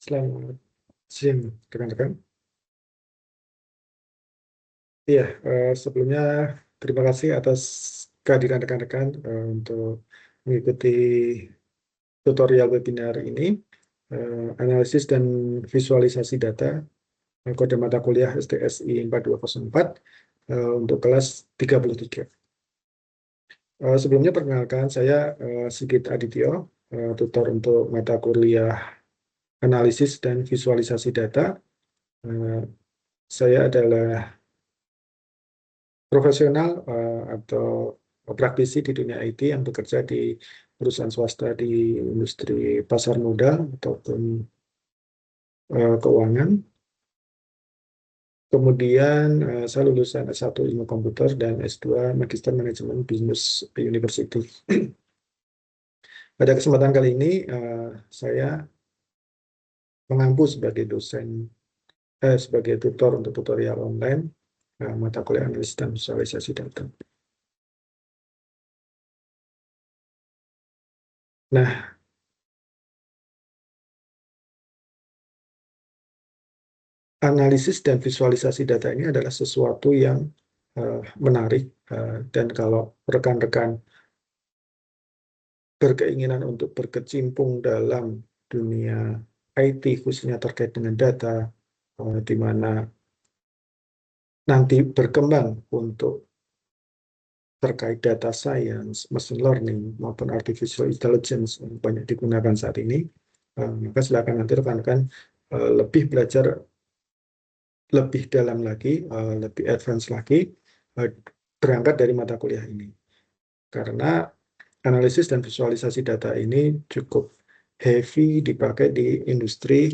Selamat siang, rekan-rekan. Iya, sebelumnya terima kasih atas kehadiran rekan-rekan untuk mengikuti tutorial webinar ini, analisis dan visualisasi data kode mata kuliah STSI 4204 untuk kelas 33. Sebelumnya perkenalkan, saya Sigit Adityo, tutor untuk mata kuliah analisis dan visualisasi data. Saya adalah profesional atau praktisi di dunia IT yang bekerja di perusahaan swasta di industri pasar modal ataupun keuangan. Kemudian saya lulusan S1 Ilmu Komputer dan S2 Magister Manajemen Business University. Pada kesempatan kali ini saya mengampu sebagai dosen, sebagai tutor untuk tutorial online mata kuliah analisis dan visualisasi data. Nah, analisis dan visualisasi data ini adalah sesuatu yang menarik, dan kalau rekan-rekan berkeinginan untuk berkecimpung dalam dunia IT khususnya terkait dengan data, di mana nanti berkembang untuk terkait data science, machine learning maupun artificial intelligence yang banyak digunakan saat ini, maka silakan nanti rekan-rekan lebih belajar lebih dalam lagi, lebih advance lagi, berangkat dari mata kuliah ini. Karena analisis dan visualisasi data ini cukup heavy dipakai di industri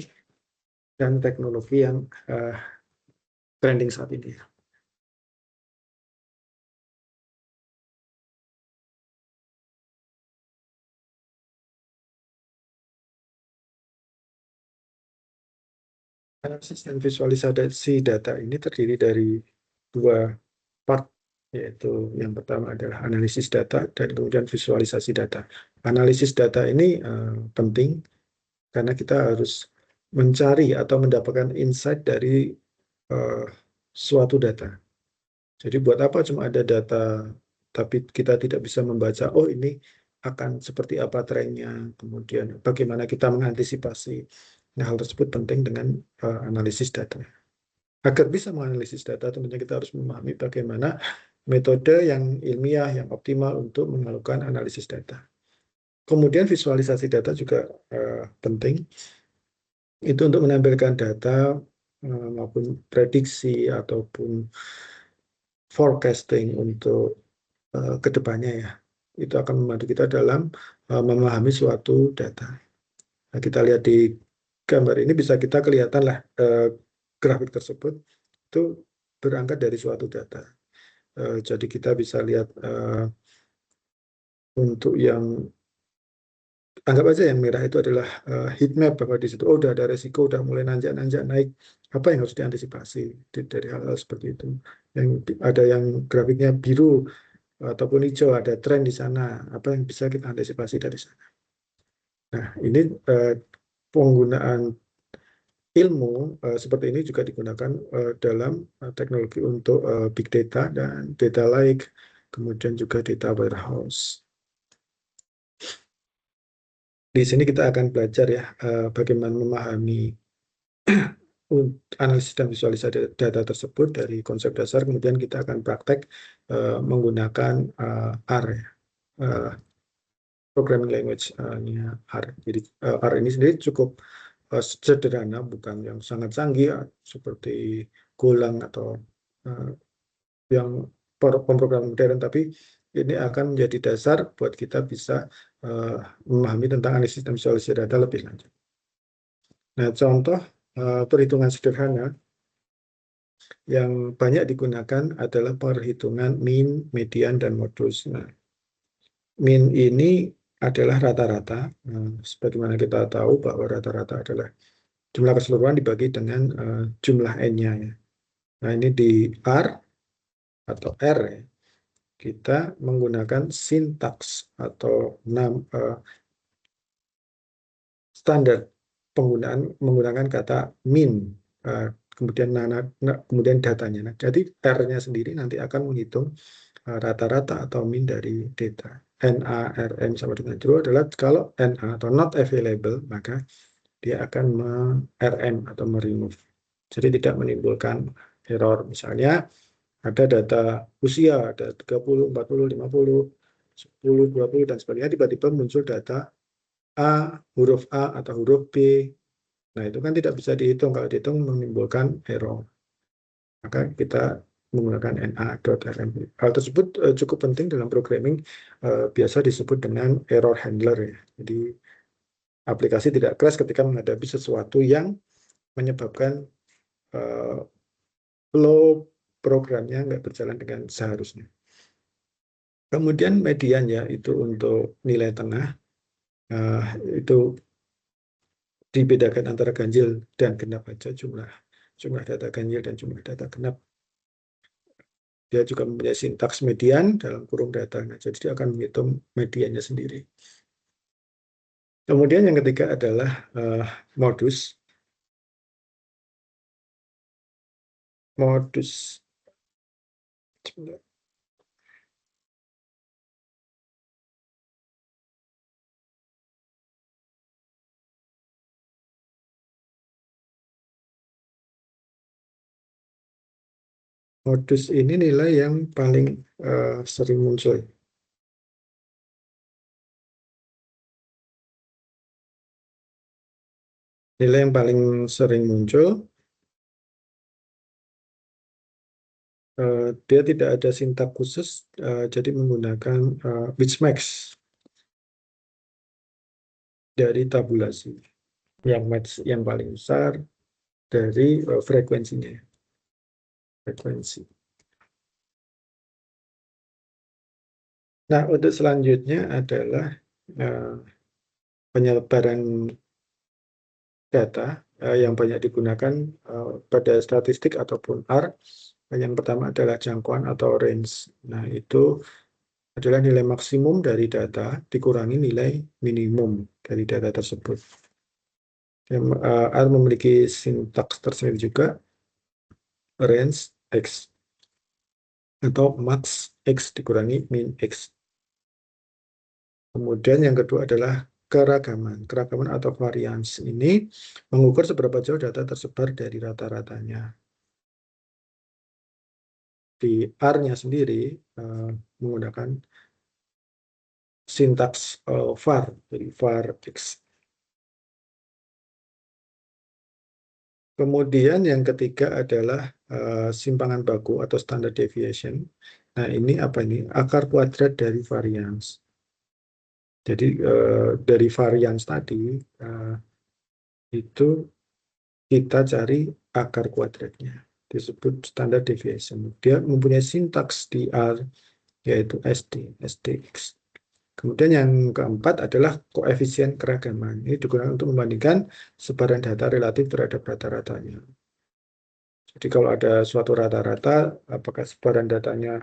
dan teknologi yang trending saat ini. Analisis dan visualisasi data ini terdiri dari dua part, yaitu yang pertama adalah analisis data dan kemudian visualisasi data. Analisis data ini penting karena kita harus mencari atau mendapatkan insight dari suatu data. Jadi buat apa cuma ada data, tapi kita tidak bisa membaca, oh ini akan seperti apa trennya, kemudian bagaimana kita mengantisipasi. Nah, hal tersebut penting dengan analisis data. Agar bisa menganalisis data, tentunya kita harus memahami bagaimana metode yang ilmiah, yang optimal untuk melakukan analisis data. Kemudian visualisasi data juga penting, itu untuk menampilkan data maupun prediksi ataupun forecasting untuk kedepannya ya. Itu akan membantu kita dalam memahami suatu data. Nah, kita lihat di gambar ini bisa kita kelihatan lah grafik tersebut itu berangkat dari suatu data. Jadi kita bisa lihat untuk yang anggap aja yang merah itu adalah heat map, bahwa di situ udah ada resiko, udah mulai nanjak-nanjak naik, apa yang harus diantisipasi dari hal-hal seperti itu. Yang ada yang grafiknya biru ataupun hijau, ada tren di sana, apa yang bisa kita antisipasi dari sana. Nah, ini penggunaan ilmu seperti ini juga digunakan dalam teknologi untuk big data dan data lake, kemudian juga data warehouse. Di sini kita akan belajar ya bagaimana memahami analisis dan visualisasi data tersebut dari konsep dasar, kemudian kita akan praktek menggunakan R, programming language-nya R. Jadi R ini sendiri cukup sederhana, bukan yang sangat canggih seperti Golang atau yang pemrograman modern, tapi ini akan menjadi dasar buat kita bisa memahami tentang analisis dan visualisasi data lebih lanjut. Nah, contoh perhitungan sederhana yang banyak digunakan adalah perhitungan mean, median, dan modus. Nah, mean ini adalah rata-rata. Sebagaimana kita tahu bahwa rata-rata adalah jumlah keseluruhan dibagi dengan jumlah N-nya. Ya. Nah, ini di R atau R ya, kita menggunakan sintaks atau standar menggunakan kata min, kemudian datanya. Nah, jadi R-nya sendiri nanti akan menghitung rata-rata atau min dari data. NA, RM sama dengan true adalah kalau NA atau not available, maka dia akan RM atau remove. Jadi tidak menimbulkan error. Misalnya ada data usia, ada 30, 40, 50, 10, 20, dan sebagainya, tiba-tiba muncul data A, huruf A atau huruf B. Nah, itu kan tidak bisa dihitung. Kalau dihitung menimbulkan error. Maka kita menggunakan NA.rm. Hal tersebut cukup penting dalam programming, biasa disebut dengan error handler ya. Jadi aplikasi tidak crash ketika menghadapi sesuatu yang menyebabkan flow programnya nggak berjalan dengan seharusnya. Kemudian median ya, itu untuk nilai tengah, itu dibedakan antara ganjil dan genap aja, jumlah data ganjil dan jumlah data genap. Dia juga mempunyai sintaks median dalam kurung datanya, jadi dia akan menghitung mediannya sendiri. Kemudian yang ketiga adalah modus. Modus ini nilai yang paling sering muncul. Nilai yang paling sering muncul, dia tidak ada sintak khusus, jadi menggunakan Wismax dari tabulasi. Yang match yang paling besar dari frekuensinya. Frekuensi. Nah, untuk selanjutnya adalah penyebaran data yang banyak digunakan pada statistik ataupun R. Yang pertama adalah jangkauan atau range. Nah, itu adalah nilai maksimum dari data dikurangi nilai minimum dari data tersebut. R memiliki sintaks tersendiri juga, range X atau max X dikurangi min X. Kemudian yang kedua adalah keragaman. Keragaman atau varians ini mengukur seberapa jauh data tersebar dari rata-ratanya. Di R-nya sendiri menggunakan sintaks var, jadi var X. Kemudian yang ketiga adalah simpangan baku atau standard deviation. Nah, ini apa ini? Akar kuadrat dari varians. Jadi dari varians tadi itu kita cari akar kuadratnya, disebut standard deviation. Dia mempunyai sintaks di R, yaitu SDX. Kemudian yang keempat adalah koefisien keragaman. Ini digunakan untuk membandingkan sebaran data relatif terhadap rata-ratanya. Jadi kalau ada suatu rata-rata, apakah sebaran datanya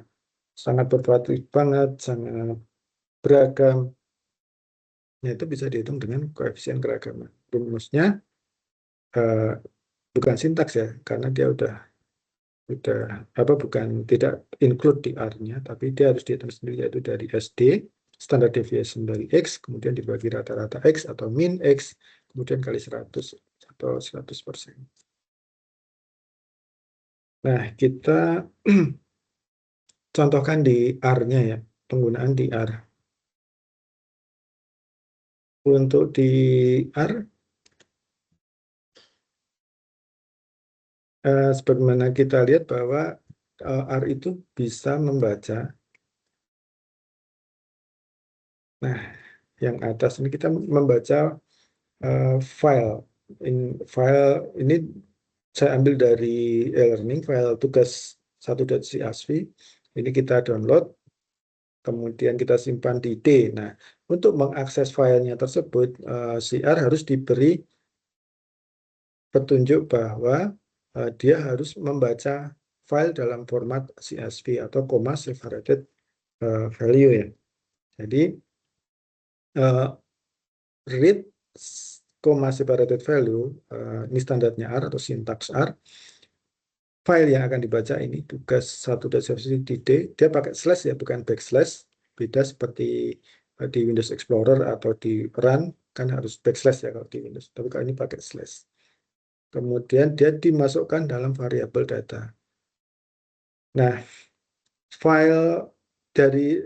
sangat bervariatif banget, sangat beragam, ya itu bisa dihitung dengan koefisien keragaman. Rumusnya bukan sintaks ya, karena dia udah bukan tidak include di R-nya, tapi dia harus dihitung sendiri, yaitu dari SD, standard deviation dari X, kemudian dibagi rata-rata X atau min X, kemudian kali 100 atau 100%. Nah, kita contohkan di R-nya ya, penggunaan di R. Untuk di R, sebagaimana kita lihat bahwa R itu bisa membaca. Nah, yang atas ini kita membaca file. File ini saya ambil dari e-learning, file tugas 1.csv. Ini kita download, kemudian kita simpan di D. Nah, untuk mengakses filenya tersebut, si R harus diberi petunjuk bahwa dia harus membaca file dalam format CSV atau comma separated value ya. Jadi read koma separated value, ini standarnya R atau sintaks R. File yang akan dibaca ini tugas 1.cc di D, dia pakai slash ya, bukan backslash. Beda seperti di Windows Explorer atau di Run, kan harus backslash ya kalau di Windows. Tapi kalau ini pakai slash. Kemudian dia dimasukkan dalam variabel data. Nah, file dari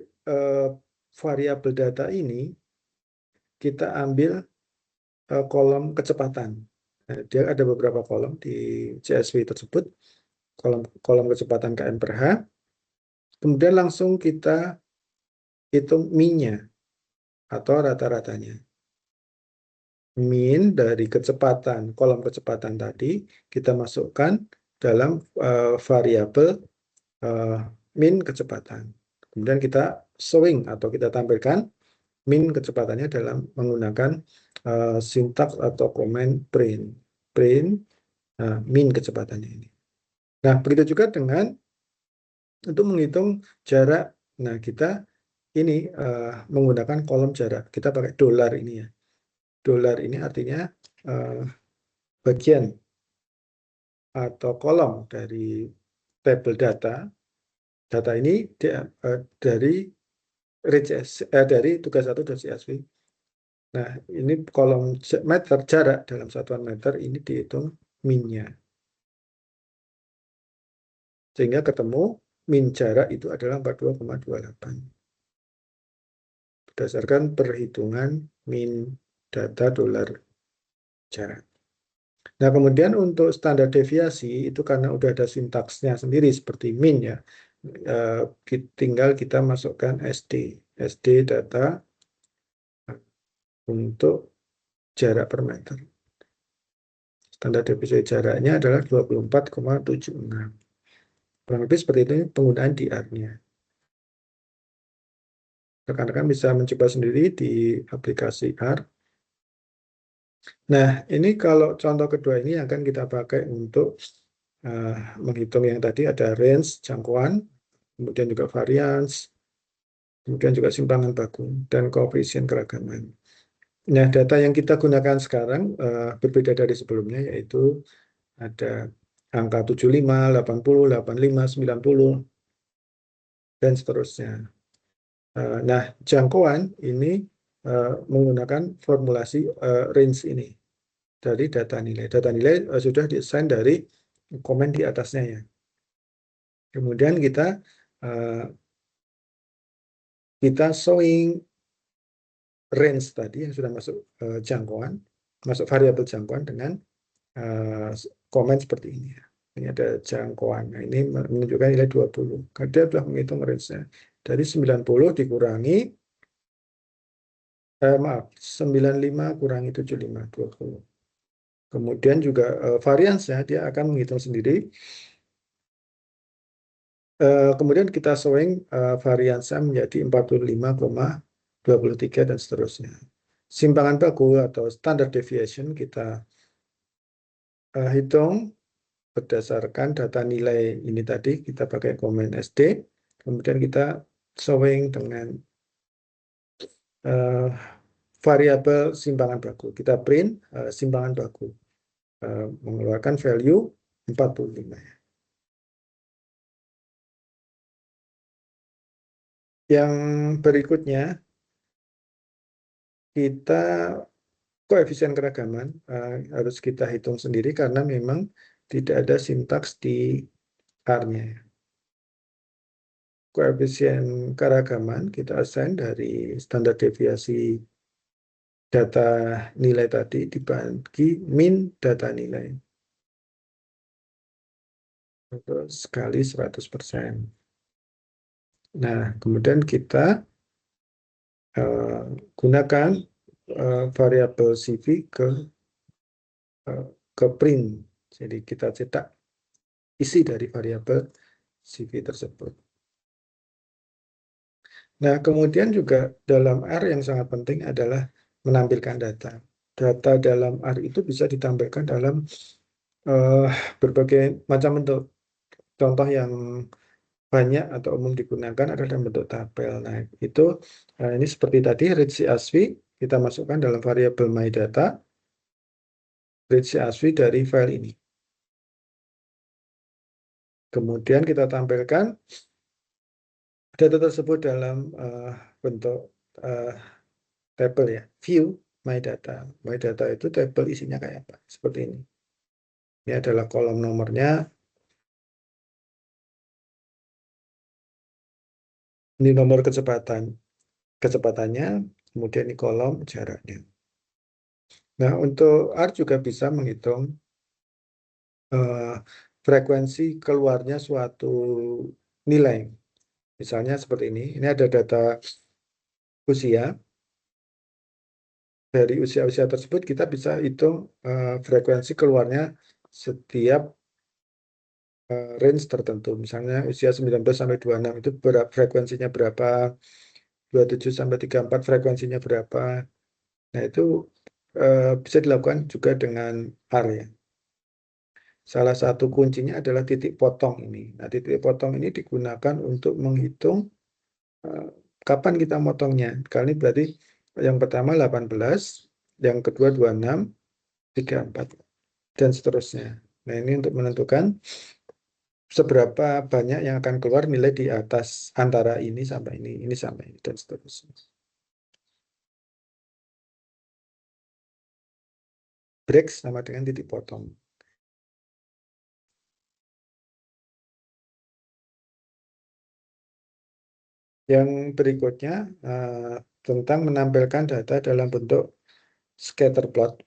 variabel data ini kita ambil kolom kecepatan. Nah, dia ada beberapa kolom di CSV tersebut, kolom kecepatan km per H. Kemudian langsung kita hitung min-nya atau rata-ratanya. Min dari kecepatan, kolom kecepatan tadi kita masukkan dalam variabel min kecepatan. Kemudian kita showing atau kita tampilkan min kecepatannya dalam menggunakan sintaks atau komen print. Print min kecepatannya ini. Nah, begitu juga dengan untuk menghitung jarak. Nah, kita ini menggunakan kolom jarak. Kita pakai dolar ini ya. Dolar ini artinya bagian atau kolom dari tabel data. Data ini dari tugas 1.csv. Nah, ini kolom meter, jarak dalam satuan meter ini dihitung min-nya. Sehingga ketemu min jarak itu adalah 42,28. Berdasarkan perhitungan min data dolar jarak. Nah, kemudian untuk standar deviasi itu karena udah ada sintaksnya sendiri seperti min ya. Tinggal kita masukkan SD data untuk jarak per meter. Standar deviasi jaraknya adalah 24,76. Kurang lebih seperti itu penggunaan DR-nya. Rekan-rekan bisa mencoba sendiri di aplikasi R. Nah, ini kalau contoh kedua ini akan kita pakai untuk menghitung yang tadi ada range, jangkauan, kemudian juga variance, kemudian juga simpangan baku, dan koefisien keragaman. Nah, data yang kita gunakan sekarang berbeda dari sebelumnya, yaitu ada angka 75, 80, 85, 90, dan seterusnya. Nah, jangkauan ini menggunakan formulasi range ini dari data nilai. Data nilai sudah diassign dari komen di atasnya ya. Kemudian kita showing range tadi yang sudah masuk jangkauan, masuk variabel jangkauan dengan komen seperti ini. Ini ada jangkauan. Nah, ini menunjukkan nilai 20. Karena dia sudah menghitung range-nya. Dari 90 dikurangi 95 kurangi 75, 20. Kemudian juga variance-nya dia akan menghitung sendiri. Kemudian kita showing variance-nya menjadi 45,23 dan seterusnya. Simpangan baku atau standard deviation kita hitung berdasarkan data nilai ini tadi, kita pakai komen SD, kemudian kita showing dengan variabel simpangan baku. Kita print simpangan baku, mengeluarkan value 45. Yang berikutnya, kita koefisien keragaman harus kita hitung sendiri karena memang tidak ada sintaks di R-nya. Koefisien keragaman kita assign dari standar deviasi data nilai tadi dibagi min data nilai. Sekali 100%. Nah, kemudian kita gunakan variabel CV ke print. Jadi kita cetak isi dari variabel CV tersebut. Nah, kemudian juga dalam R yang sangat penting adalah menampilkan data. Data dalam R itu bisa ditampilkan dalam berbagai macam bentuk. Contoh yang banyak atau umum digunakan adalah dalam bentuk tabel. Nah, itu ini seperti tadi, read CSV, kita masukkan dalam variabel my data. bridge CSV dari file ini. Kemudian kita tampilkan data tersebut dalam bentuk tabel ya, view my data. My data itu tabel isinya kayak apa? Seperti ini. Ini adalah kolom nomornya. Ini nomor kecepatannya, kemudian ini kolom jaraknya. Nah, untuk R juga bisa menghitung frekuensi keluarnya suatu nilai. Misalnya seperti ini. Ini ada data usia. Dari usia-usia tersebut kita bisa hitung frekuensi keluarnya setiap range tertentu. Misalnya usia 19 sampai 26 itu frekuensinya berapa, 27 sampai 34 frekuensinya berapa. Nah, itu bisa dilakukan juga dengan R ya. Salah satu kuncinya adalah titik potong ini. Nah, titik potong ini digunakan untuk menghitung kapan kita motongnya. Kali ini berarti yang pertama 18, yang kedua 26, 34, dan seterusnya. Nah, ini untuk menentukan seberapa banyak yang akan keluar nilai di atas antara ini sampai ini, dan seterusnya. Break sama dengan titik potong. Yang berikutnya tentang menampilkan data dalam bentuk scatter plot.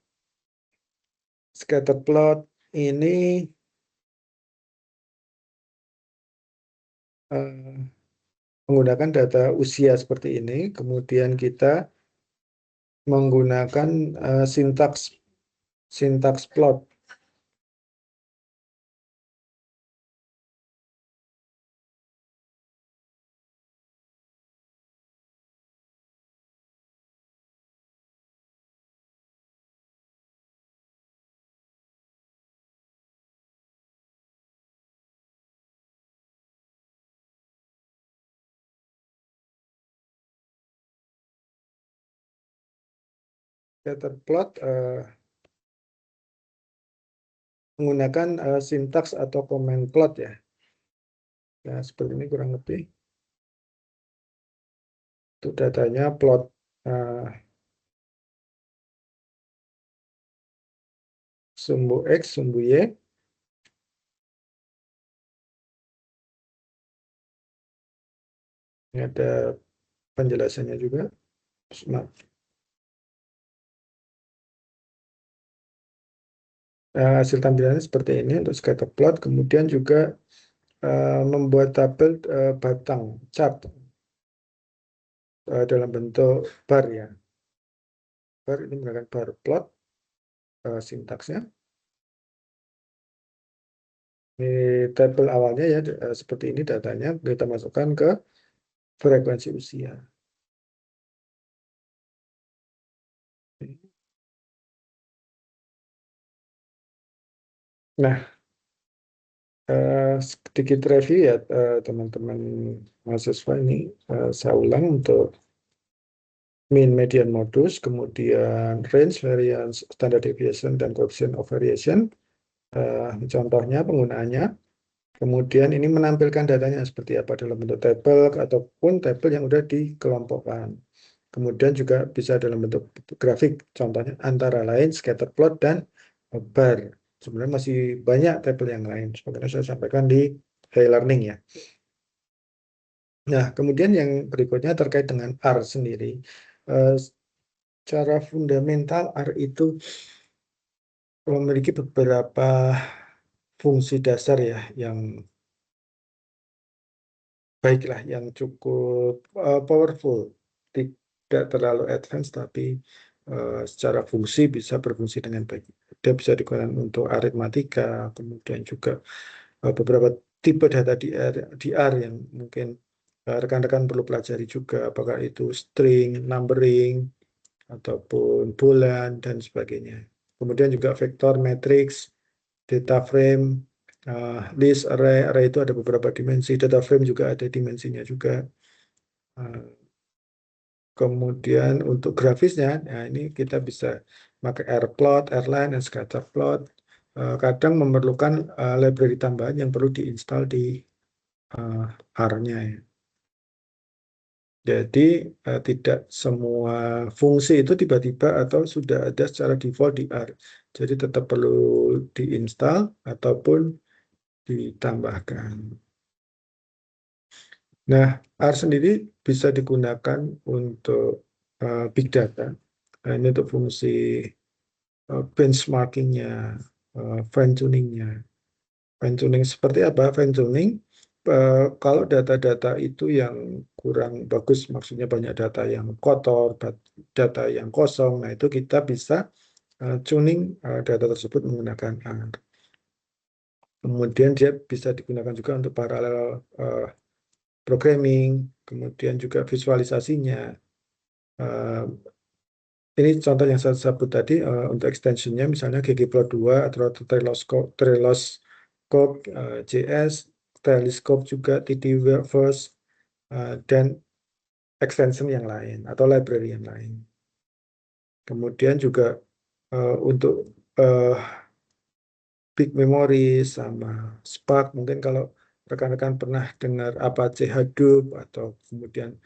Scatter plot ini menggunakan data usia seperti ini, kemudian kita menggunakan sintaks plot. Scatter plot menggunakan sintaks atau comment plot ya. Nah, seperti ini kurang lebih. Itu datanya plot sumbu X, sumbu Y. Ini ada penjelasannya juga. Hasil tampilannya seperti ini untuk scatter plot. Kemudian juga membuat tabel batang chart dalam bentuk bar ya. Bar ini menggunakan bar plot sintaksnya. Ini tabel awalnya ya seperti ini datanya kita masukkan ke frekuensi usia. Nah, sedikit review ya teman-teman mahasiswa ini saya ulang untuk mean, median, modus, kemudian range, variance, standard deviation, dan coefficient of variation. Contohnya penggunaannya. Kemudian ini menampilkan datanya seperti apa dalam bentuk tabel ataupun tabel yang sudah dikelompokkan. Kemudian juga bisa dalam bentuk grafik, contohnya antara lain scatter plot dan bar. Sebenarnya masih banyak tabel yang lain, seperti saya sampaikan di e-learning ya. Nah, kemudian yang berikutnya terkait dengan R sendiri. Secara fundamental R itu memiliki beberapa fungsi dasar ya yang baiklah, yang cukup powerful, tidak terlalu advance tapi secara fungsi bisa berfungsi dengan baik. Dia bisa digunakan untuk aritmatika, kemudian juga beberapa tipe data di R yang mungkin rekan-rekan perlu pelajari juga, apakah itu string, numbering, ataupun bulan, dan sebagainya. Kemudian juga vektor, matrix, data frame, list, array. Array itu ada beberapa dimensi, data frame juga ada dimensinya juga. Kemudian untuk grafisnya, nah ini kita bisa pakai airplot, airline, dan scatterplot. Kadang memerlukan library tambahan yang perlu diinstal di R-nya ya. Jadi tidak semua fungsi itu tiba-tiba atau sudah ada secara default di R. Jadi tetap perlu diinstal ataupun ditambahkan. Nah, R sendiri bisa digunakan untuk big data. Nah, ini untuk fungsi benchmarkingnya, fine tuningnya. Fine tuning seperti apa? Fine tuning kalau data-data itu yang kurang bagus, maksudnya banyak data yang kotor, data yang kosong, nah itu kita bisa tuning data tersebut menggunakan R. Kemudian dia bisa digunakan juga untuk paralel programming, kemudian juga visualisasinya. Uh, Ini contoh yang saya sebut tadi untuk extensionnya misalnya ggplot2 atau Treloscope JS, Telescope juga, TDverse, dan extension yang lain atau library yang lain. Kemudian juga untuk uh, big memory sama Spark, mungkin kalau rekan-rekan pernah dengar Apache Hadoop atau kemudian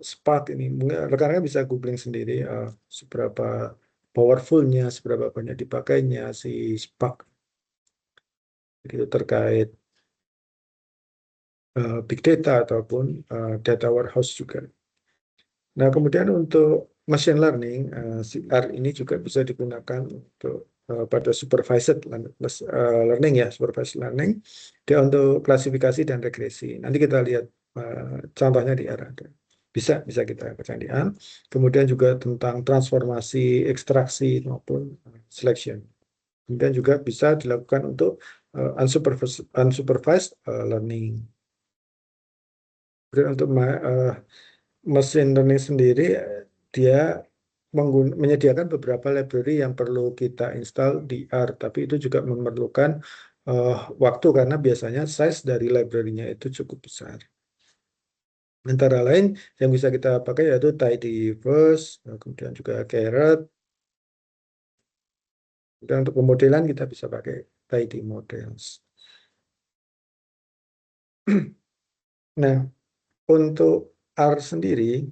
Spark ini, mungkin rekan-rekan bisa googling sendiri seberapa powerfulnya, seberapa banyak dipakainya si Spark. Jadi itu terkait big data ataupun data warehouse juga. Nah, kemudian untuk machine learning, si R ini juga bisa digunakan untuk pada supervised learning ya, supervised learning. Dia untuk klasifikasi dan regresi. Nanti kita lihat contohnya di R ada. Bisa kita kerjakan di R. Kemudian juga tentang transformasi, ekstraksi maupun selection. Kemudian juga bisa dilakukan untuk unsupervised learning. Kemudian untuk machine learning sendiri dia menyediakan beberapa library yang perlu kita install di R, tapi itu juga memerlukan waktu karena biasanya size dari library-nya itu cukup besar. Antara lain yang bisa kita pakai yaitu tidyverse, kemudian juga Caret. Dan untuk pemodelan kita bisa pakai tidymodels. Nah, untuk R sendiri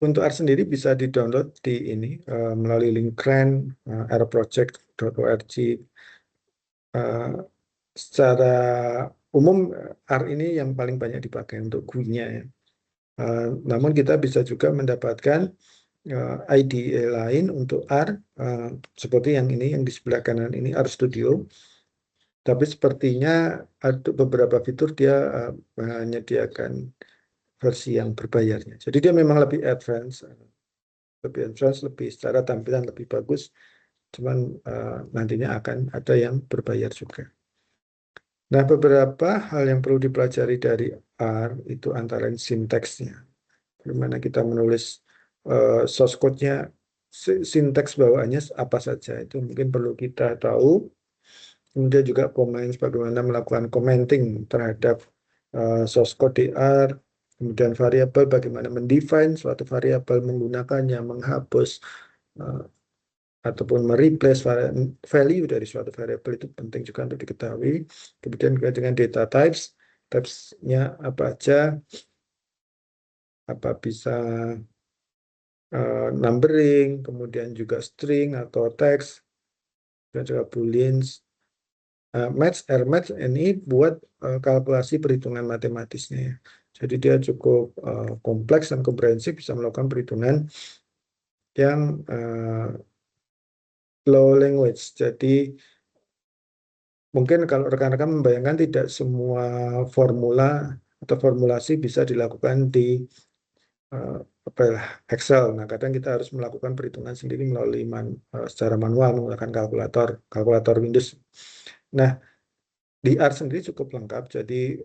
untuk R sendiri bisa di-download di ini melalui link CRAN, rproject.org. Secara umum R ini yang paling banyak dipakai untuk GUI-nya ya. Namun kita bisa juga mendapatkan IDE lain untuk R seperti yang ini yang di sebelah kanan ini R Studio. Tapi sepertinya ada beberapa fitur dia menyediakan versi yang berbayarnya. Jadi dia memang lebih advance, lebih secara tampilan lebih bagus. Cuman nantinya akan ada yang berbayar juga. Nah, beberapa hal yang perlu dipelajari dari R itu antara lain sinteksnya. Bagaimana kita menulis source code-nya, sinteks bawaannya apa saja, itu mungkin perlu kita tahu. Kemudian juga bagaimana melakukan commenting terhadap source code di R. Kemudian variabel, bagaimana mendefine suatu variabel, menggunakannya, menghapus, ataupun mereplace value dari suatu variabel itu penting juga untuk diketahui. Kemudian dengan data types-nya apa aja, apa bisa numbering, kemudian juga string atau text, dan juga booleans. Match ini buat kalkulasi perhitungan matematisnya ya. Jadi dia cukup kompleks dan komprehensif, bisa melakukan perhitungan yang low language. Jadi mungkin kalau rekan-rekan membayangkan tidak semua formula atau formulasi bisa dilakukan di Excel. Nah, kadang kita harus melakukan perhitungan sendiri melalui secara manual menggunakan kalkulator Windows. Nah, di R sendiri cukup lengkap, jadi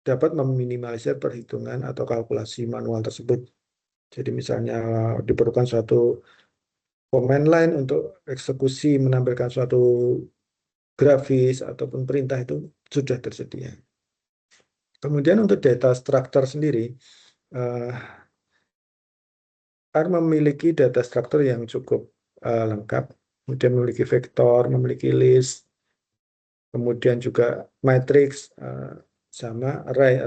dapat meminimalisir perhitungan atau kalkulasi manual tersebut. Jadi misalnya diperlukan suatu command line untuk eksekusi menampilkan suatu grafis ataupun perintah itu sudah tersedia. Kemudian untuk data structure sendiri, R memiliki data struktur yang cukup lengkap, kemudian memiliki vektor, memiliki list, kemudian juga matrix, sama array.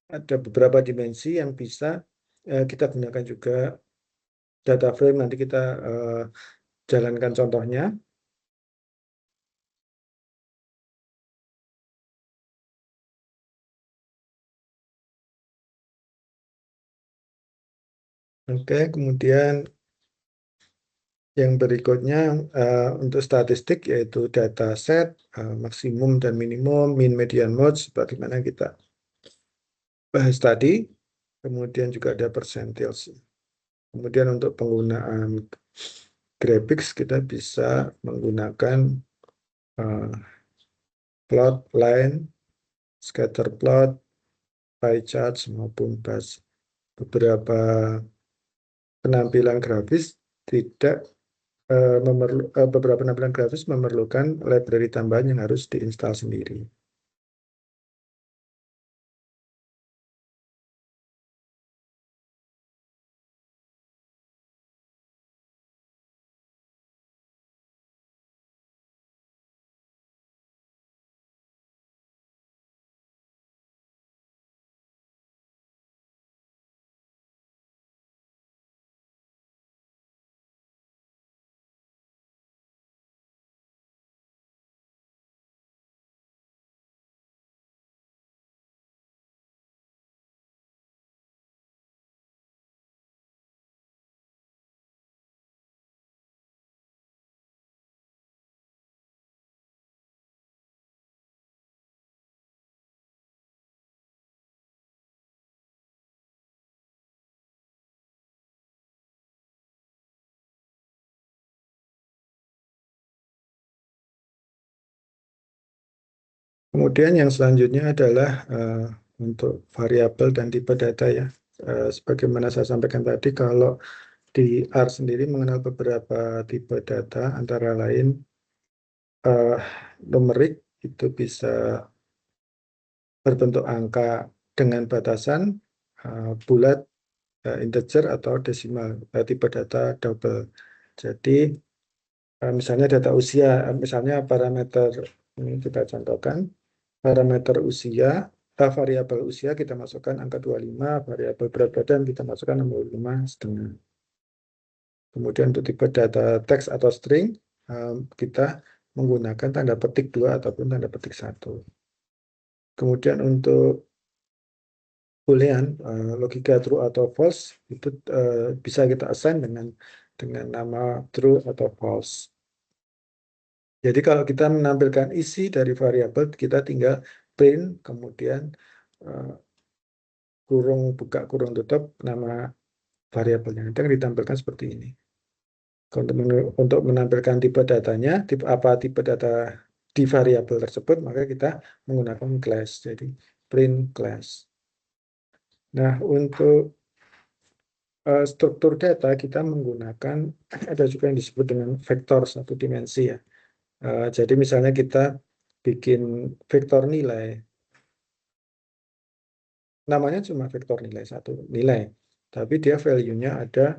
Ada beberapa dimensi yang bisa kita gunakan juga data frame. Nanti kita jalankan contohnya. Oke, kemudian yang berikutnya untuk statistik yaitu data set, maksimum dan minimum, min, median, mode, sebagaimana kita bahas tadi. Kemudian juga ada percentage. Kemudian untuk penggunaan graphics kita bisa menggunakan plot, line, scatter plot, pie charts maupun bars. Beberapa penampilan grafis beberapa penampilan grafis memerlukan library tambahan yang harus diinstal sendiri. Kemudian yang selanjutnya adalah untuk variabel dan tipe data ya. Sebagaimana saya sampaikan tadi, kalau di R sendiri mengenal beberapa tipe data, antara lain numerik itu bisa berbentuk angka dengan batasan bulat, integer atau desimal, tipe data double. Jadi misalnya data usia, misalnya parameter ini kita contohkan. Parameter usia, variabel usia kita masukkan angka 25, variabel berat badan kita masukkan 65,5. Kemudian untuk tipe data teks atau string, kita menggunakan tanda petik 2 ataupun tanda petik 1. Kemudian untuk boolean, logika true atau false, itu bisa kita assign dengan nama true atau false. Jadi kalau kita menampilkan isi dari variabel, kita tinggal print, kemudian kurung buka kurung tutup nama variabelnya, yang ditampilkan seperti ini. Untuk menampilkan tipe datanya, tipe data di variabel tersebut, maka kita menggunakan class, jadi print class. Nah, untuk struktur data kita menggunakan, ada juga yang disebut dengan vektor satu dimensi ya. Jadi misalnya kita bikin vektor nilai, namanya cuma vektor nilai, satu nilai, tapi dia value-nya ada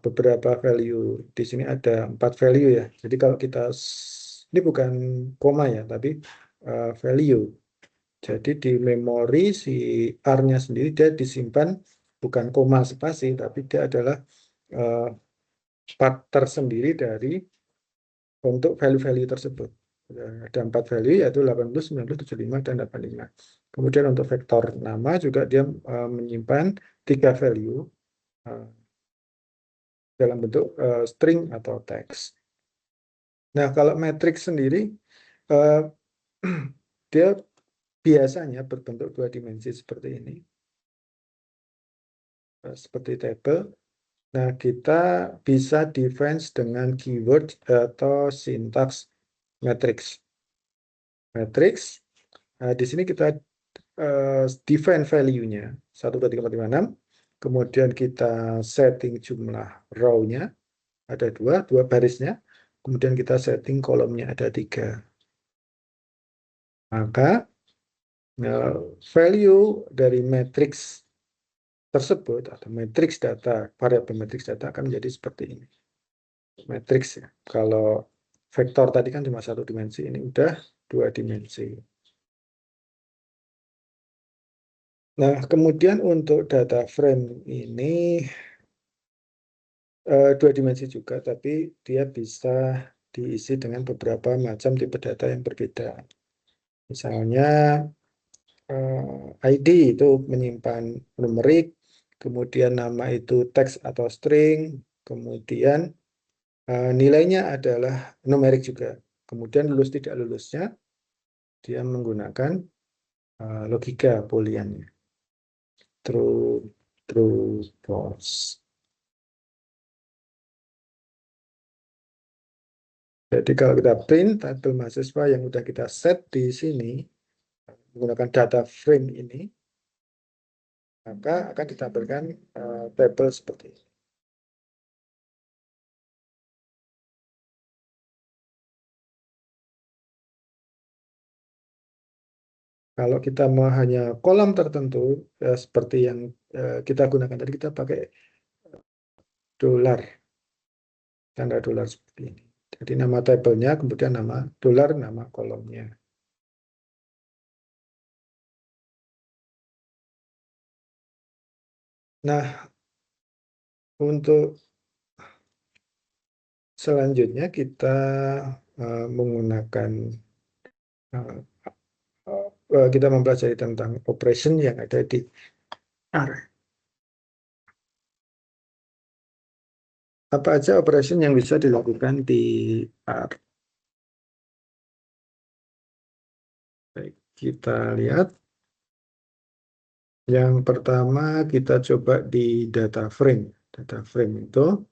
beberapa value. Di sini ada 4 value ya. Jadi kalau kita, ini bukan koma ya, tapi value. Jadi di memori si R-nya sendiri dia disimpan bukan koma spasi, tapi dia adalah part tersendiri dari untuk value-value tersebut. Ada 4 value, yaitu 80, 90, 75, dan 85. Kemudian untuk vektor nama juga dia menyimpan 3 value dalam bentuk string atau teks. Nah, kalau matrix sendiri, dia biasanya berbentuk 2 dimensi seperti ini. Seperti tabel. Nah, kita bisa define dengan keyword atau sintaks matrix. Matrix, di sini kita define value-nya 1, 2, 3, 4, 5, 6. Kemudian kita setting jumlah row-nya, ada dua barisnya. kemudian kita setting kolomnya ada 3. Maka value dari matriks tersebut atau matriks data, variabel matriks data akan menjadi seperti ini. Matriks ya. Kalau vektor tadi kan cuma 1 dimensi, ini udah 2 dimensi. Nah, kemudian untuk data frame ini 2 dimensi juga, tapi dia bisa diisi dengan beberapa macam tipe data yang berbeda. Misalnya ID itu menyimpan numerik, kemudian nama itu teks atau string, kemudian nilainya adalah numerik juga. Kemudian lulus tidak lulusnya, dia menggunakan logika boolean. True, true, false. Jadi kalau kita print tabel mahasiswa yang sudah kita set di sini, menggunakan data frame ini, maka akan ditampilkan tabel seperti ini. Kalau kita mau hanya kolom tertentu, seperti yang kita gunakan tadi, kita pakai dolar, tanda dolar seperti ini. Jadi nama tabelnya, kemudian nama dolar, nama kolomnya. Nah, untuk selanjutnya kita menggunakan kita mempelajari tentang operation yang ada di R. Apa aja operation yang bisa dilakukan di R? Baik, kita lihat. Yang pertama kita coba di data frame. Data frame itu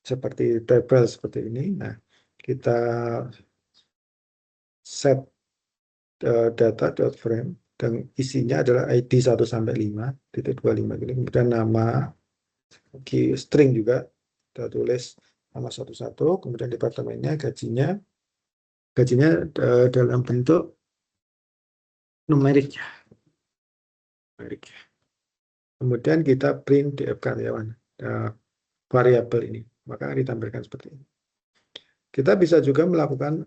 seperti tabel seperti ini. Nah, kita set data.frame dan isinya adalah ID 1 sampai 5.25 ini. Kemudian nama string juga kita tulis nama satu-satu, kemudian departemennya, gajinya dalam bentuk numerik ya. Kemudian kita print DF karyawan variabel ini, maka ditampilkan seperti ini. Kita bisa juga melakukan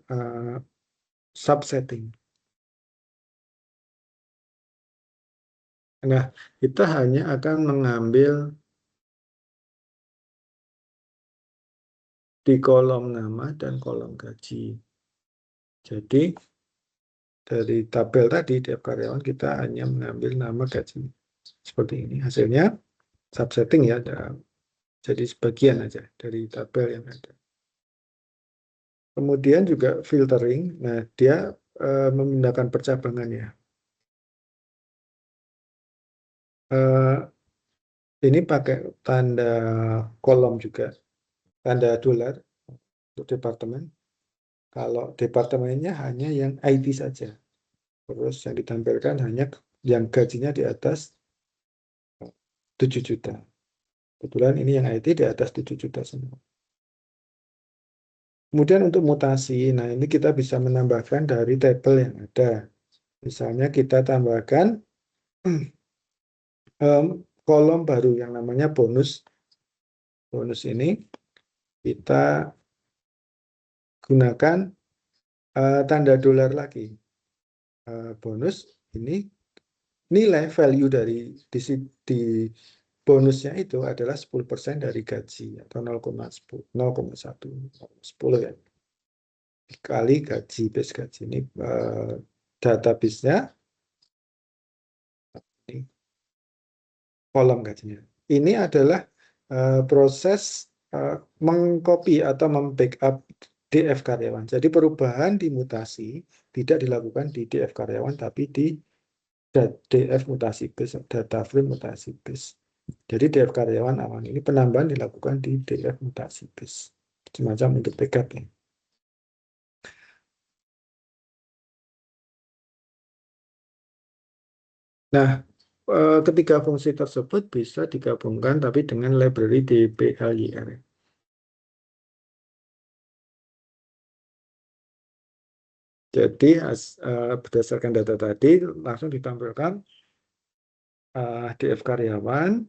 subsetting. Nah, kita hanya akan mengambil di kolom nama dan kolom gaji. Jadi dari tabel tadi DF karyawan kita hanya mengambil nama gaji seperti ini. Hasilnya subsetting ya, jadi sebagian aja dari tabel yang ada. Kemudian juga filtering. Nah, dia memindahkan percabangannya. Ini pakai tanda kolom juga, tanda dolar untuk departemen. Kalau departemennya hanya yang IT saja. Terus yang ditampilkan hanya yang gajinya di atas 7 juta. Kebetulan ini yang IT di atas 7 juta semua. Kemudian untuk mutasi, nah ini kita bisa menambahkan dari tabel yang ada. Misalnya kita tambahkan kolom baru yang namanya bonus. Bonus ini kita gunakan tanda dolar lagi. Bonus ini nilai value dari di bonusnya itu adalah 10% dari gaji atau 0,1 10 ya. Kali gaji, base gaji ini database-nya ini kolom gajinya. Ini adalah proses mengcopy atau membackup DF karyawan. Jadi perubahan di mutasi tidak dilakukan di DF karyawan tapi di DF mutasi base, data frame mutasi base. Jadi DF karyawan awan ini penambahan dilakukan di DF mutasi base. Semacam untuk backup ya. Nah, ketiga fungsi tersebut bisa digabungkan tapi dengan library DPLYR. Jadi berdasarkan data tadi langsung ditampilkan DF karyawan,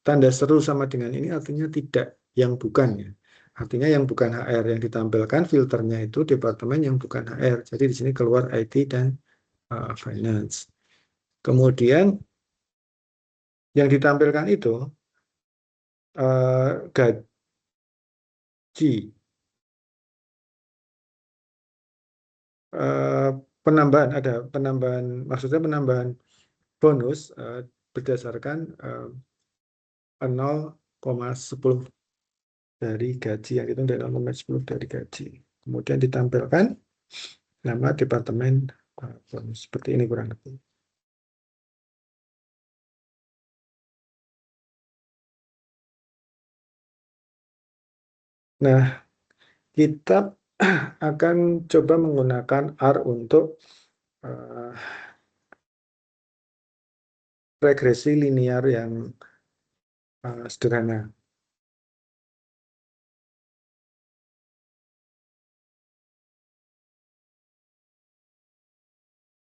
tanda seru sama dengan ini artinya tidak, yang bukan ya. Artinya yang bukan HR yang ditampilkan filternya itu departemen yang bukan HR. Jadi di sini keluar IT dan finance. Kemudian yang ditampilkan itu gaji, penambahan, ada penambahan, maksudnya penambahan bonus berdasarkan 0,10 dari gaji, yang itu dari 0,10 dari gaji. Kemudian ditampilkan nama departemen bonus. Seperti ini kurang lebih. Nah, kita akan coba menggunakan R untuk regresi linear yang sederhana.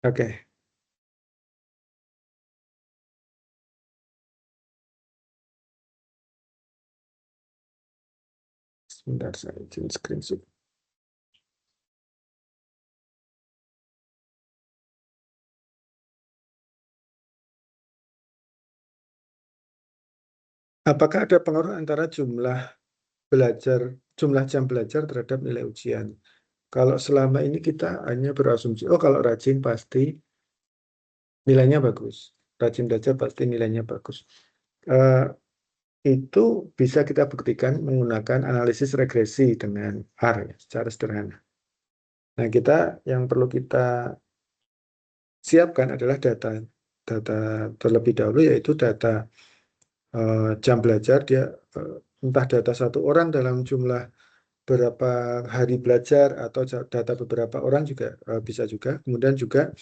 Oke, sebentar saya izin screenshot. Apakah ada pengaruh antara jumlah jam belajar terhadap nilai ujian? Kalau selama ini kita hanya berasumsi, oh kalau rajin pasti nilainya bagus. Rajin belajar pasti nilainya bagus. Eh, itu bisa kita buktikan menggunakan analisis regresi dengan R ya, secara sederhana. Nah, yang perlu kita siapkan adalah data data terlebih dahulu, yaitu data jam belajar. Dia entah data satu orang dalam jumlah berapa hari belajar atau data beberapa orang juga bisa juga. Kemudian juga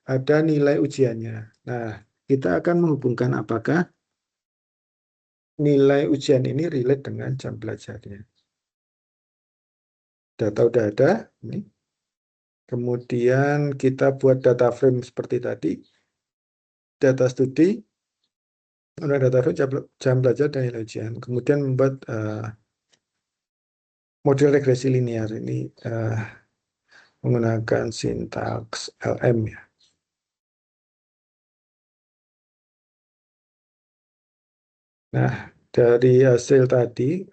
ada nilai ujiannya. Nah, kita akan menghubungkan apakah nilai ujian ini relate dengan jam belajarnya. Data udah ada, ini. Kemudian kita buat data frame seperti tadi, data studi, ada data frame jam belajar dan nilai ujian. Kemudian membuat model regresi linear ini menggunakan sintaks LM ya. Nah, dari hasil tadi,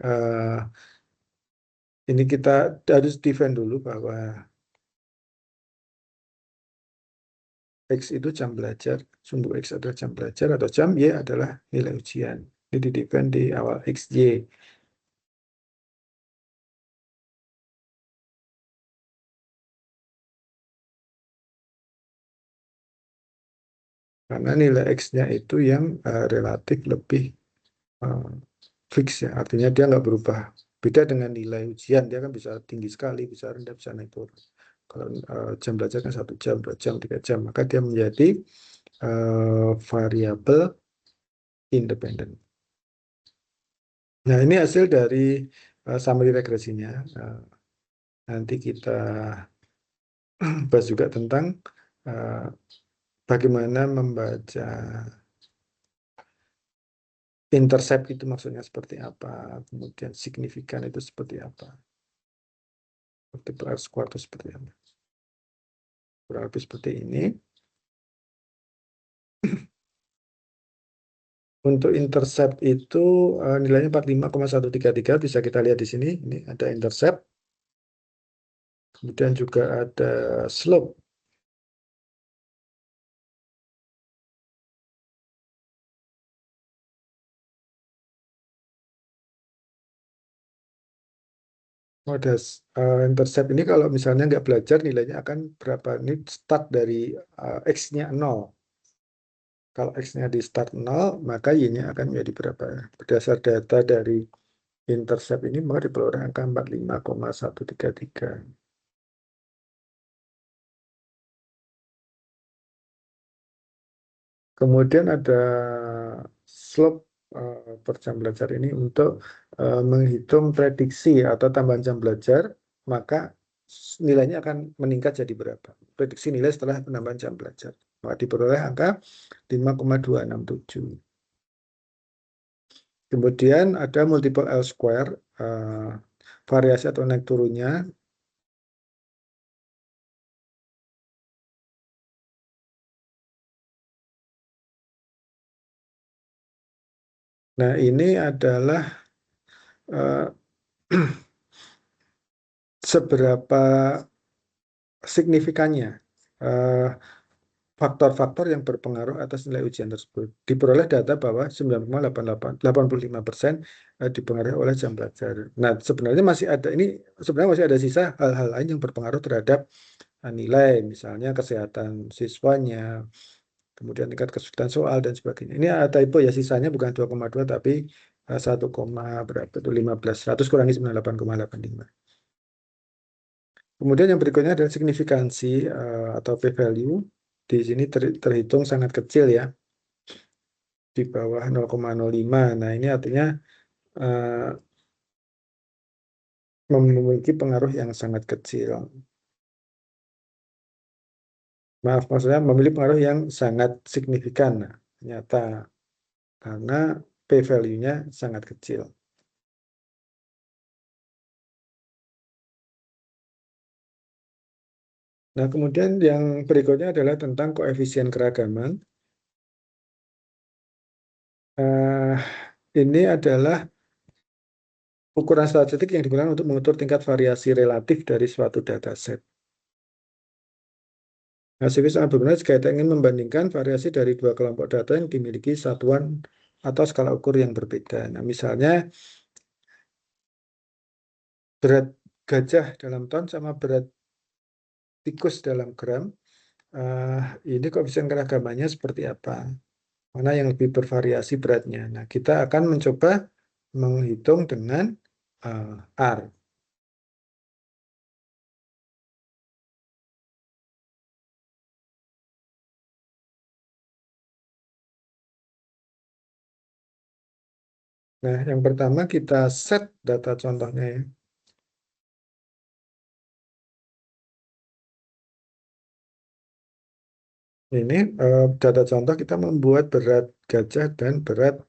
ini kita harus define dulu bahwa X itu jam belajar, sumbu X adalah jam belajar, atau jam Y adalah nilai ujian. Ini di define di awal XY. Karena nilai X-nya itu yang relatif lebih uh, fix ya, artinya dia nggak berubah. Beda dengan nilai ujian, dia kan bisa tinggi sekali, bisa rendah, bisa naik turun. Kalau jam belajar kan 1 jam, 2 jam, 3 jam, maka dia menjadi variabel independen. Nah, ini hasil dari summary regresinya. Nanti kita bahas juga tentang uh, bagaimana membaca intercept itu maksudnya seperti apa, kemudian signifikan itu seperti apa, multiple R square itu seperti apa. Kurang lebih seperti ini. Untuk intercept itu nilainya 45,133, bisa kita lihat di sini. Ini ada intercept, kemudian juga ada slope. Ada intercept ini kalau misalnya nggak belajar nilainya akan berapa? Ini start dari X-nya 0. Kalau X-nya di start 0, maka Y-nya akan menjadi berapa? Berdasar data dari intercept ini, maka diperoleh angka 45,133. Kemudian ada slope. per jam belajar ini untuk menghitung prediksi atau tambahan jam belajar, maka nilainya akan meningkat jadi berapa. Prediksi nilai setelah penambahan jam belajar. Maka diperoleh angka 5,267. Kemudian ada multiple L square, variasi atau naik turunnya. Nah, ini adalah seberapa signifikannya faktor-faktor yang berpengaruh atas nilai ujian tersebut. Diperoleh data bahwa 9,85% dipengaruhi oleh jam belajar. Nah, sebenarnya masih ada sisa hal-hal lain yang berpengaruh terhadap nilai, misalnya kesehatan siswanya, kemudian tingkat kesulitan soal dan sebagainya. Ini typo ya, sisanya bukan 2,2 tapi 1, berapa itu 15, 100 kurangi 98,85. Kemudian yang berikutnya adalah signifikansi atau p-value. Di sini terhitung sangat kecil ya, di bawah 0,05. Nah, ini artinya memiliki pengaruh yang sangat kecil. Maaf, maksudnya memiliki pengaruh yang sangat signifikan. Nah, ternyata karena p-value-nya sangat kecil. Nah, kemudian yang berikutnya adalah tentang koefisien keragaman. Eh, ini adalah ukuran statistik yang digunakan untuk mengukur tingkat variasi relatif dari suatu dataset. Hasil ini sangat berguna jika kita ingin membandingkan variasi dari dua kelompok data yang dimiliki satuan atau skala ukur yang berbeda. Nah, misalnya berat gajah dalam ton sama berat tikus dalam gram. Ini koefisien keragamannya seperti apa? Mana yang lebih bervariasi beratnya? Nah, kita akan mencoba menghitung dengan R. Nah, yang pertama kita set data contohnya ya. Ini data contoh kita membuat berat gajah dan berat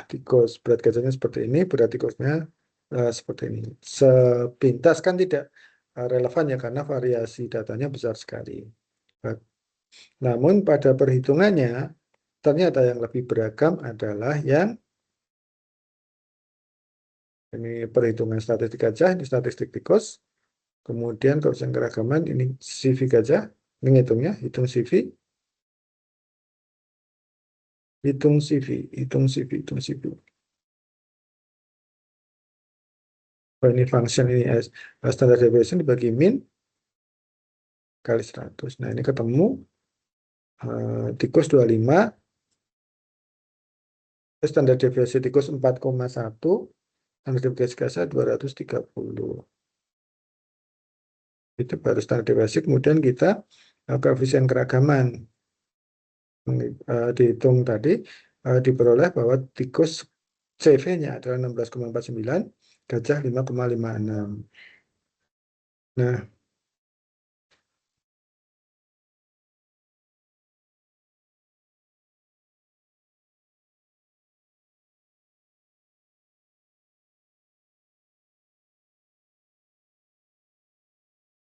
tikus. Berat gajahnya seperti ini, berat tikusnya seperti ini. Sepintas kan tidak relevan ya karena variasi datanya besar sekali. Namun pada perhitungannya ternyata yang lebih beragam adalah yang ini perhitungan statistik gajah, ini statistik tikus. Kemudian koefisien keragaman ini CV gajah, ini ngitungnya, hitung CV, hitung CV, hitung CV, hitung CV. Oh, ini function ini standard deviation dibagi min kali 100. Nah, ini ketemu tikus 25, standar deviasi tikus 4,1, standar deviasi kasar 230. Itu baru standar deviasi. Kemudian kita koefisien keragaman dihitung tadi, diperoleh bahwa tikus CV-nya adalah 16,49, gajah 5,56. Nah,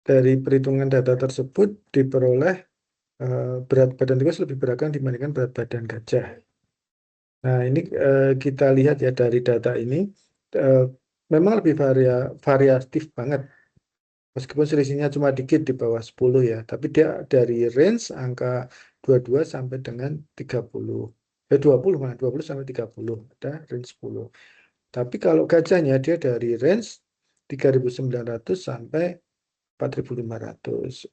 dari perhitungan data tersebut diperoleh berat badan tikus lebih beragam dibandingkan berat badan gajah. Nah, ini kita lihat ya dari data ini, eh, memang lebih variatif banget. Meskipun selisihnya cuma dikit di bawah 10 ya, tapi dia dari range angka 22 sampai dengan 30. 20 mana? 20 sampai 30. Ada range 10. Tapi kalau gajahnya dia dari range 3.900 sampai 4.500.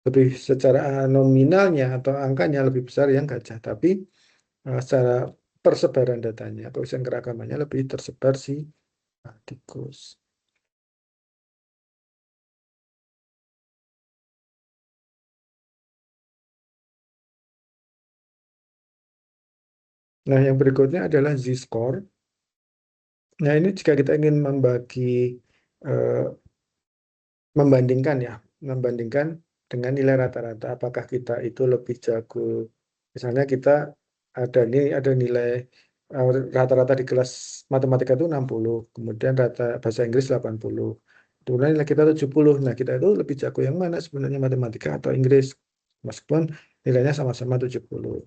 Lebih secara nominalnya atau angkanya lebih besar yang gajah. Tapi secara persebaran datanya, koefisien keragamannya lebih tersebar si tikus. Nah, yang berikutnya adalah z-score. Nah, ini jika kita ingin eh, membandingkan ya, membandingkan dengan nilai rata-rata, apakah kita itu lebih jago. Misalnya kita ada nilai rata-rata di kelas matematika itu 60, kemudian rata bahasa Inggris 80. Kemudian nilai kita 70. Nah, kita itu lebih jago yang mana sebenarnya, matematika atau Inggris? Meskipun nilainya sama-sama 70.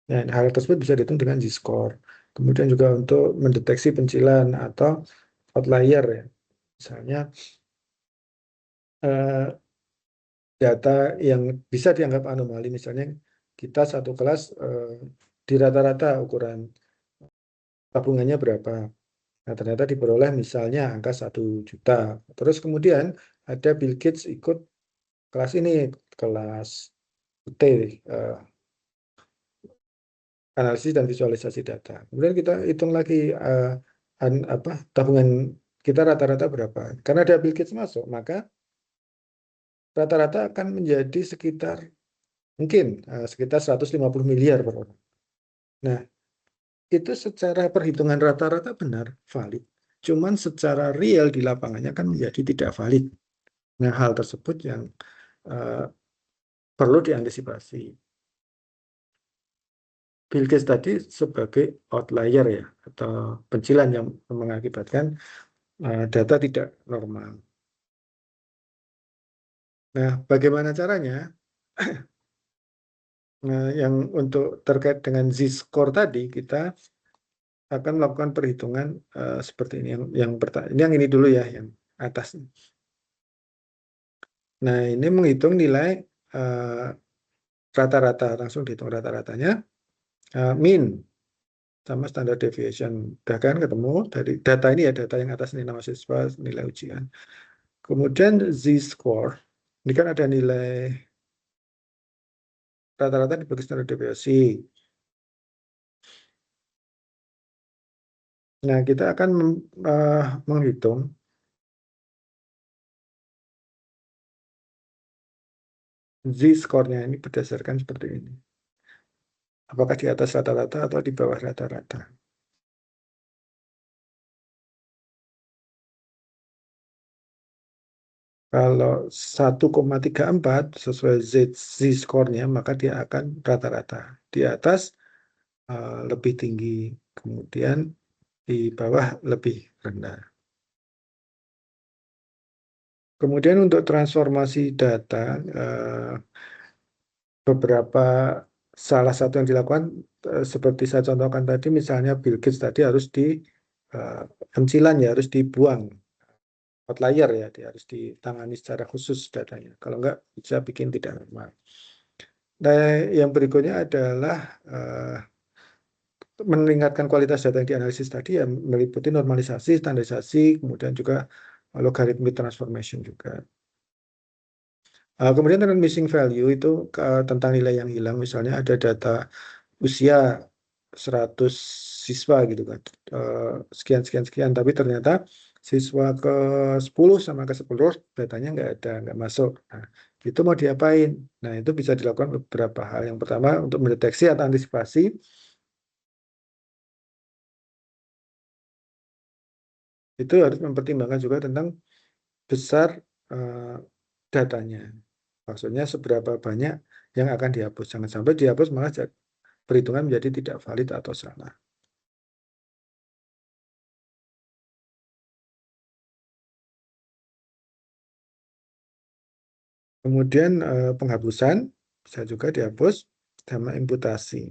Nah, hal tersebut bisa dihitung dengan Z-score. Kemudian juga untuk mendeteksi pencilan atau outlier ya. Misalnya eh, data yang bisa dianggap anomali, misalnya kita satu kelas di rata-rata ukuran tabungannya berapa. Nah, ternyata diperoleh misalnya angka 1 juta. Terus kemudian ada Bill Gates ikut kelas ini, kelas UT, analisis dan visualisasi data. Kemudian kita hitung lagi tabungan kita rata-rata berapa. Karena ada Bill Gates masuk, maka rata-rata akan menjadi sekitar mungkin sekitar 150 miliar per orang. Nah, itu secara perhitungan rata-rata benar, valid. Cuman secara real di lapangannya kan menjadi tidak valid. Nah, hal tersebut yang eh, perlu diantisipasi. Bill Gates tadi sebagai outlier ya, atau pencilan yang mengakibatkan data tidak normal. Nah, bagaimana caranya? Nah, yang untuk terkait dengan Z-score tadi, kita akan melakukan perhitungan seperti ini. Yang ini dulu ya, yang atas. Nah, ini menghitung nilai eh, rata-rata, langsung dihitung rata-ratanya, mean sama standard deviation. Udah kan ketemu dari data ini ya, data yang atas ini nama siswa, nilai ujian. Kemudian Z-score, ini kan ada nilai rata-rata dibagi standar deviasi. Nah, kita akan menghitung Z-score-nya ini berdasarkan seperti ini. Apakah di atas rata-rata atau di bawah rata-rata. Kalau 1,34 sesuai Z-score-nya, maka dia akan rata-rata. Di atas lebih tinggi, kemudian di bawah lebih rendah. Kemudian untuk transformasi data, beberapa salah satu yang dilakukan seperti saya contohkan tadi, misalnya Bill Gates tadi harus pencilan ya, harus dibuang, outlier ya, dia harus ditangani secara khusus datanya. Kalau enggak bisa bikin tidak normal. Nah, yang berikutnya adalah meningkatkan kualitas data yang dianalisis tadi ya, meliputi normalisasi, standarisasi, kemudian juga logarithmic transformation juga. Kemudian dengan missing value itu tentang nilai yang hilang, misalnya ada data usia 100 siswa gitu kan, sekian sekian sekian, tapi ternyata siswa ke 10 sama ke 10 datanya nggak masuk. Nah, itu mau diapain? Nah, itu bisa dilakukan beberapa hal. Yang pertama, untuk mendeteksi atau antisipasi, itu harus mempertimbangkan juga tentang besar eh, datanya. Maksudnya seberapa banyak yang akan dihapus. Jangan sampai dihapus malah perhitungan menjadi tidak valid atau salah. Kemudian penghapusan bisa juga dihapus sama imputasi.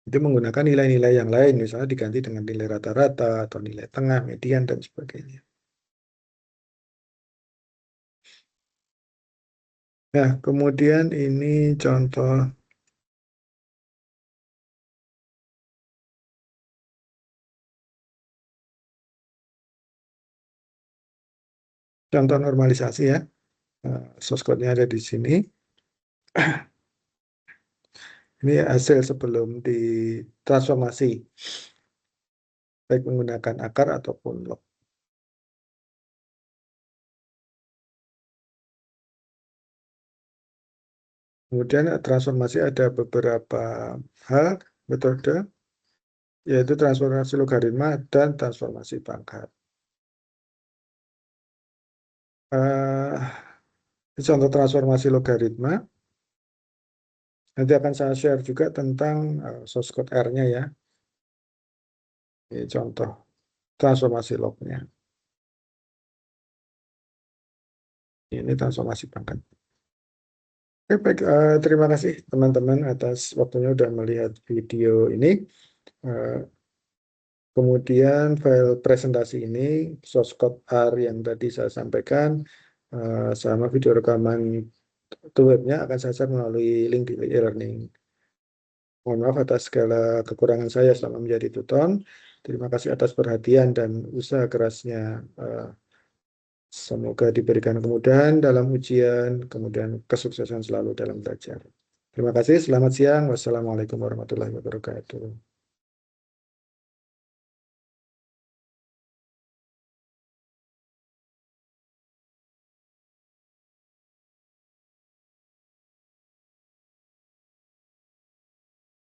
Itu menggunakan nilai-nilai yang lain, misalnya diganti dengan nilai rata-rata atau nilai tengah, median, dan sebagainya. Nah, kemudian ini contoh contoh normalisasi ya. Source code-nya ada di sini. Ini hasil sebelum ditransformasi, baik menggunakan akar ataupun log. Kemudian transformasi ada beberapa hal, metode, yaitu transformasi logaritma dan transformasi pangkat. Contoh transformasi logaritma, nanti akan saya share juga tentang source code R-nya ya. Ini contoh transformasi lognya. Ini transformasi pangkat. Oke, baik, terima kasih teman-teman atas waktunya sudah melihat video ini. Kemudian file presentasi ini, source code R yang tadi saya sampaikan, sama video rekaman webnya akan saya share melalui link di e-learning. Mohon maaf atas segala kekurangan saya selama menjadi tutor. Terima kasih atas perhatian dan usaha kerasnya. Semoga diberikan kemudahan dalam ujian, kemudian kesuksesan selalu dalam belajar. Terima kasih, selamat siang. Wassalamualaikum warahmatullahi wabarakatuh.